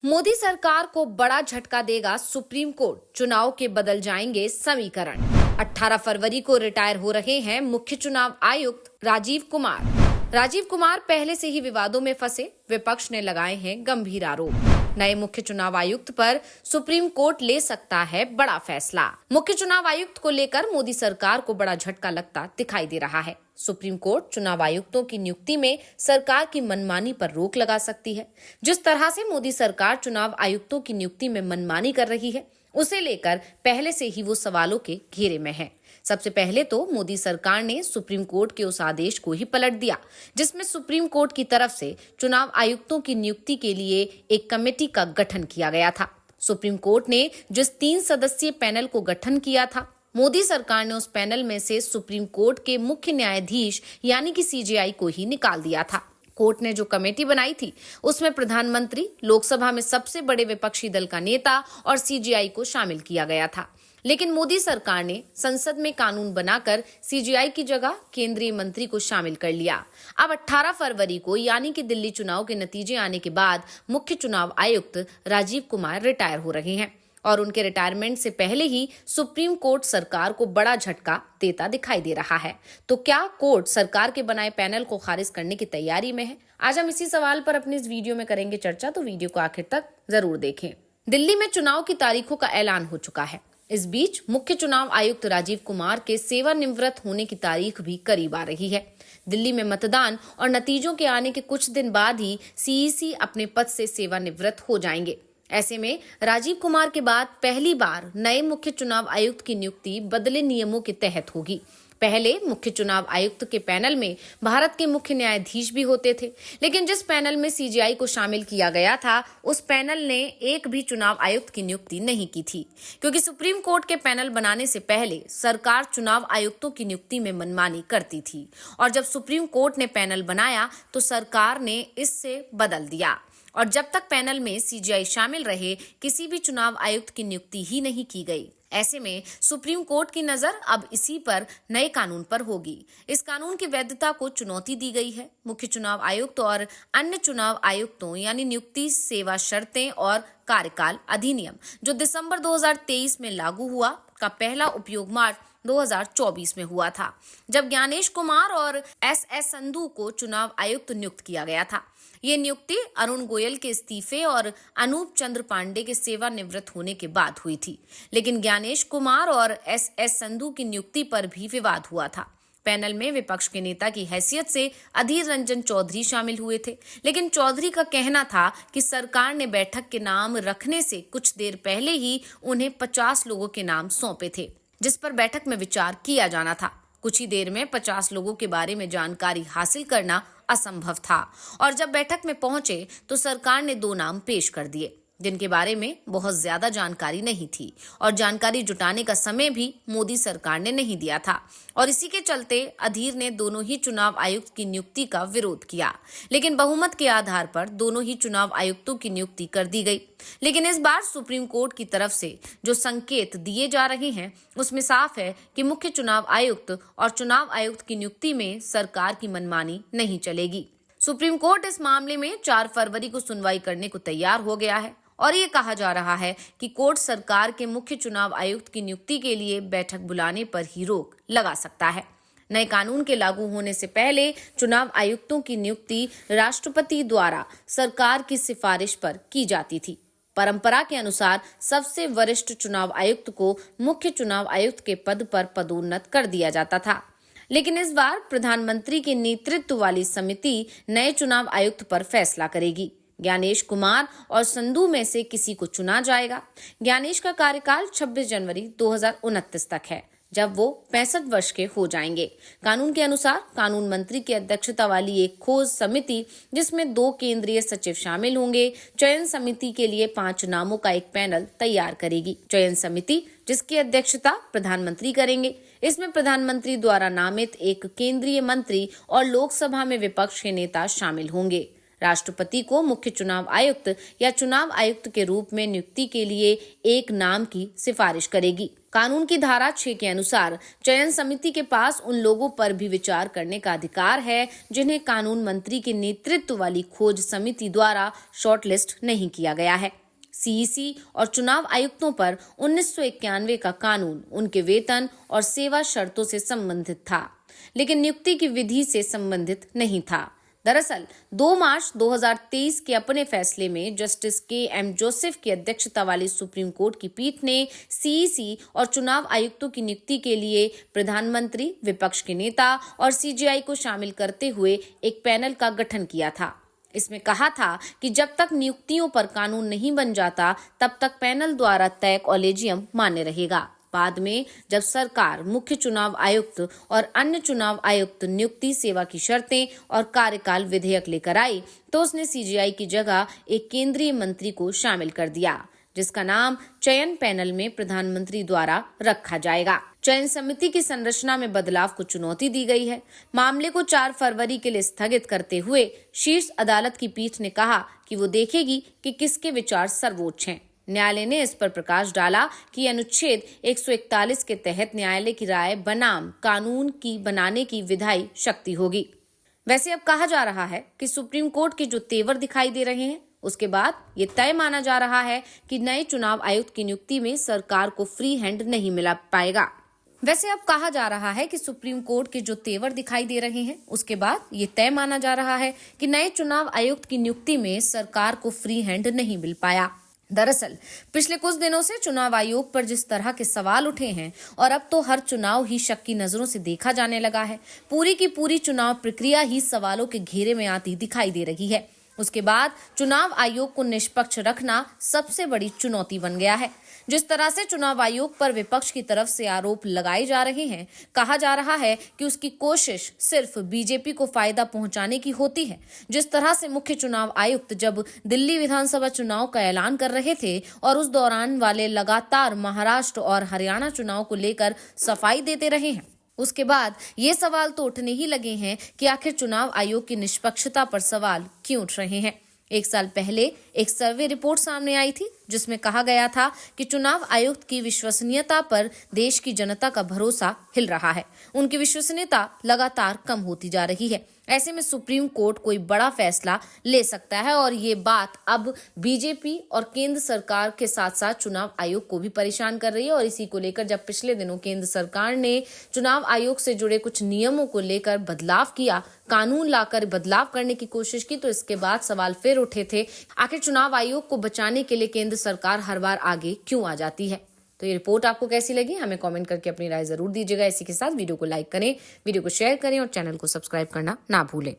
मोदी सरकार को बड़ा झटका देगा सुप्रीम कोर्ट, चुनाव के बदल जाएंगे समीकरण। 18 फरवरी को रिटायर हो रहे हैं मुख्य चुनाव आयुक्त राजीव कुमार। राजीव कुमार पहले से ही विवादों में फंसे, विपक्ष ने लगाए हैं गंभीर आरोप। नए मुख्य चुनाव आयुक्त पर सुप्रीम कोर्ट ले सकता है बड़ा फैसला। मुख्य चुनाव आयुक्त को लेकर मोदी सरकार को बड़ा झटका लगता दिखाई दे रहा है। सुप्रीम कोर्ट चुनाव आयुक्तों की नियुक्ति में सरकार की मनमानी पर रोक लगा सकती है। जिस तरह से मोदी सरकार चुनाव आयुक्तों की नियुक्ति में मनमानी कर रही है, उसे लेकर पहले से ही वो सवालों के घेरे में है। सबसे पहले तो मोदी सरकार ने सुप्रीम कोर्ट के उस आदेश को ही पलट दिया जिसमें सुप्रीम कोर्ट की तरफ से चुनाव आयुक्तों की नियुक्ति के लिए एक कमेटी का गठन किया गया था। सुप्रीम कोर्ट ने जिस 3 सदस्यीय पैनल को गठन किया था, मोदी सरकार ने उस पैनल में से सुप्रीम कोर्ट के मुख्य न्यायाधीश यानी कि सीजेआई को ही निकाल दिया था। कोर्ट ने जो कमेटी बनाई थी उसमें प्रधानमंत्री, लोकसभा में सबसे बड़े विपक्षी दल का नेता और सीजेआई को शामिल किया गया था। लेकिन मोदी सरकार ने संसद में कानून बनाकर सीजेआई की जगह केंद्रीय मंत्री को शामिल कर लिया। अब 18 फरवरी को यानी कि दिल्ली चुनाव के नतीजे आने के बाद मुख्य चुनाव आयुक्त राजीव कुमार रिटायर हो रहे हैं और उनके रिटायरमेंट से पहले ही सुप्रीम कोर्ट सरकार को बड़ा झटका देता दिखाई दे रहा है। तो क्या कोर्ट सरकार के बनाए पैनल को खारिज करने की तैयारी में है? आज हम इसी सवाल पर अपने इस वीडियो में करेंगे चर्चा, तो वीडियो को आखिर तक जरूर देखें। दिल्ली में चुनाव की तारीखों का ऐलान हो चुका है। इस बीच मुख्य चुनाव आयुक्त राजीव कुमार के सेवानिवृत्त होने की तारीख भी करीब आ रही है। दिल्ली में मतदान और नतीजों के आने के कुछ दिन बाद ही सीईसी अपने पद से सेवानिवृत्त हो जाएंगे। ऐसे में राजीव कुमार के बाद पहली बार नए मुख्य चुनाव आयुक्त की नियुक्ति बदले नियमों के तहत होगी। पहले मुख्य चुनाव आयुक्त के पैनल में भारत के मुख्य न्यायाधीश भी होते थे, लेकिन जिस पैनल में सीजेआई को शामिल किया गया था, उस पैनल ने एक भी चुनाव आयुक्त की नियुक्ति नहीं की थी, क्योंकि सुप्रीम कोर्ट के पैनल बनाने से पहले सरकार चुनाव आयुक्तों की नियुक्ति में मनमानी करती थी और जब सुप्रीम कोर्ट ने पैनल बनाया तो सरकार ने इससे बदल दिया और जब तक पैनल में सीजेआई शामिल रहे, किसी भी चुनाव आयुक्त की नियुक्ति ही नहीं की गई। ऐसे में सुप्रीम कोर्ट की नजर अब इसी पर नए कानून पर होगी। इस कानून की वैधता को चुनौती दी गई है। मुख्य चुनाव आयुक्त और अन्य चुनाव आयुक्तों यानी नियुक्ति, सेवा शर्तें और कार्यकाल अधिनियम जो दिसंबर 2023 में लागू हुआ का पहला उपयोग मार्च 2024 में हुआ था, जब ज्ञानेश कुमार और एस संधू को चुनाव आयुक्त नियुक्त किया गया था। ये नियुक्ति अरुण गोयल के इस्तीफे और अनूप चंद्र पांडे के सेवानिवृत्त होने के बाद हुई थी। लेकिन ज्ञानेश कुमार और एस संधू की नियुक्ति पर भी विवाद हुआ था। पैनल में विपक्ष के नेता की हैसियत से अधीर रंजन चौधरी शामिल हुए थे, लेकिन चौधरी का कहना था कि सरकार ने बैठक के नाम रखने से कुछ देर पहले ही उन्हें 50 लोगों के नाम सौंपे थे, जिस पर बैठक में विचार किया जाना था। कुछ ही देर में 50 लोगों के बारे में जानकारी हासिल करना असंभव था और जब बैठक में पहुंचे तो सरकार ने 2 नाम पेश कर दिए, जिनके बारे में बहुत ज्यादा जानकारी नहीं थी और जानकारी जुटाने का समय भी मोदी सरकार ने नहीं दिया था और इसी के चलते अधीर ने दोनों ही चुनाव आयुक्त की नियुक्ति का विरोध किया। लेकिन बहुमत के आधार पर दोनों ही चुनाव आयुक्तों की नियुक्ति कर दी गई। लेकिन इस बार सुप्रीम कोर्ट की तरफ से जो संकेत दिए जा रहे हैं उसमें साफ है कि मुख्य चुनाव आयुक्त और चुनाव आयुक्त की नियुक्ति में सरकार की मनमानी नहीं चलेगी। सुप्रीम कोर्ट इस मामले में 4 फरवरी को सुनवाई करने को तैयार हो गया है और ये कहा जा रहा है कि कोर्ट सरकार के मुख्य चुनाव आयुक्त की नियुक्ति के लिए बैठक बुलाने पर ही रोक लगा सकता है। नए कानून के लागू होने से पहले चुनाव आयुक्तों की नियुक्ति राष्ट्रपति द्वारा सरकार की सिफारिश पर की जाती थी। परंपरा के अनुसार सबसे वरिष्ठ चुनाव आयुक्त को मुख्य चुनाव आयुक्त के पद पर पदोन्नत कर दिया जाता था, लेकिन इस बार प्रधानमंत्री के नेतृत्व वाली समिति नए चुनाव आयुक्त पर फैसला करेगी। ज्ञानेश कुमार और संधू में से किसी को चुना जाएगा। ज्ञानेश का कार्यकाल 26 जनवरी 2029 तक है, जब वो 65 वर्ष के हो जाएंगे। कानून के अनुसार कानून मंत्री की अध्यक्षता वाली एक खोज समिति, जिसमें 2 केंद्रीय सचिव शामिल होंगे, चयन समिति के लिए 5 नामों का एक पैनल तैयार करेगी। चयन समिति, जिसकी अध्यक्षता प्रधानमंत्री करेंगे, इसमें प्रधानमंत्री द्वारा नामित एक केंद्रीय मंत्री और लोकसभा में विपक्ष के नेता शामिल होंगे। राष्ट्रपति को मुख्य चुनाव आयुक्त या चुनाव आयुक्त के रूप में नियुक्ति के लिए एक नाम की सिफारिश करेगी। कानून की धारा 6 के अनुसार चयन समिति के पास उन लोगों पर भी विचार करने का अधिकार है जिन्हें कानून मंत्री के नेतृत्व वाली खोज समिति द्वारा शॉर्टलिस्ट नहीं किया गया है। सीईसी और चुनाव आयुक्तों पर 1991 का कानून उनके वेतन और सेवा शर्तों से संबंधित था, लेकिन नियुक्ति की विधि से संबंधित नहीं था। दरअसल 2 मार्च 2023 के अपने फैसले में जस्टिस के.एम. जोसेफ की अध्यक्षता वाली सुप्रीम कोर्ट की पीठ ने सीईसी और चुनाव आयुक्तों की नियुक्ति के लिए प्रधानमंत्री, विपक्ष के नेता और सीजेआई को शामिल करते हुए एक पैनल का गठन किया था। इसमें कहा था कि जब तक नियुक्तियों पर कानून नहीं बन जाता तब तक पैनल द्वारा तय कॉलेजियम मान्य रहेगा। बाद में जब सरकार मुख्य चुनाव आयुक्त और अन्य चुनाव आयुक्त नियुक्ति, सेवा की शर्तें और कार्यकाल विधेयक लेकर आई तो उसने सीजेआई की जगह एक केंद्रीय मंत्री को शामिल कर दिया, जिसका नाम चयन पैनल में प्रधानमंत्री द्वारा रखा जाएगा। चयन समिति की संरचना में बदलाव को चुनौती दी गई है। मामले को 4 फरवरी के लिए स्थगित करते हुए शीर्ष अदालत की पीठ ने कहा कि वो देखेगी कि किसके विचार सर्वोच्च हैं। न्यायालय ने इस पर प्रकाश डाला कि अनुच्छेद 141 के तहत न्यायालय की राय बनाम कानून की बनाने की विधायी शक्ति होगी। वैसे अब कहा जा रहा है कि सुप्रीम कोर्ट के जो तेवर दिखाई दे रहे हैं उसके बाद ये तय माना जा रहा है कि नए चुनाव आयुक्त की नियुक्ति में सरकार को फ्री हैंड नहीं मिला पाएगा। वैसे अब कहा जा रहा है कि सुप्रीम कोर्ट के जो तेवर दिखाई दे रहे हैं उसके बाद ये तय माना जा रहा है कि नए चुनाव आयुक्त की नियुक्ति में सरकार को फ्री हैंड नहीं मिल पाया। दरअसल पिछले कुछ दिनों से चुनाव आयोग पर जिस तरह के सवाल उठे हैं और अब तो हर चुनाव ही शक की नजरों से देखा जाने लगा है, पूरी की पूरी चुनाव प्रक्रिया ही सवालों के घेरे में आती दिखाई दे रही है। उसके बाद चुनाव आयोग को निष्पक्ष रखना सबसे बड़ी चुनौती बन गया है। जिस तरह से चुनाव आयोग पर विपक्ष की तरफ से आरोप लगाए जा रहे हैं, कहा जा रहा है कि उसकी कोशिश सिर्फ बीजेपी को फायदा पहुंचाने की होती है। जिस तरह से मुख्य चुनाव आयुक्त जब दिल्ली विधानसभा चुनाव का ऐलान कर रहे थे और उस दौरान वाले लगातार महाराष्ट्र और हरियाणा चुनाव को लेकर सफाई देते रहे हैं, उसके बाद ये सवाल तो उठने ही लगे हैं कि आखिर चुनाव आयोग की निष्पक्षता पर सवाल क्यों उठ रहे हैं। 1 साल पहले एक सर्वे रिपोर्ट सामने आई थी जिसमें कहा गया था कि चुनाव आयुक्त की विश्वसनीयता पर देश की जनता का भरोसा हिल रहा है। उनकी विश्वसनीयता लगातार कम होती जा रही है। ऐसे में सुप्रीम कोर्ट कोई बड़ा फैसला ले सकता है और ये बात अब बीजेपी और केंद्र सरकार के साथ साथ चुनाव आयोग को भी परेशान कर रही है। और इसी को लेकर जब पिछले दिनों केंद्र सरकार ने चुनाव आयोग से जुड़े कुछ नियमों को लेकर बदलाव किया, कानून लाकर बदलाव करने की कोशिश की, तो इसके बाद सवाल फिर उठे थे आखिर चुनाव आयोग को बचाने के लिए केंद्र सरकार हर बार आगे क्यों आ जाती है। तो ये रिपोर्ट आपको कैसी लगी हमें कमेंट करके अपनी राय जरूर दीजिएगा। इसी के साथ वीडियो को लाइक करें, वीडियो को शेयर करें और चैनल को सब्सक्राइब करना ना भूलें।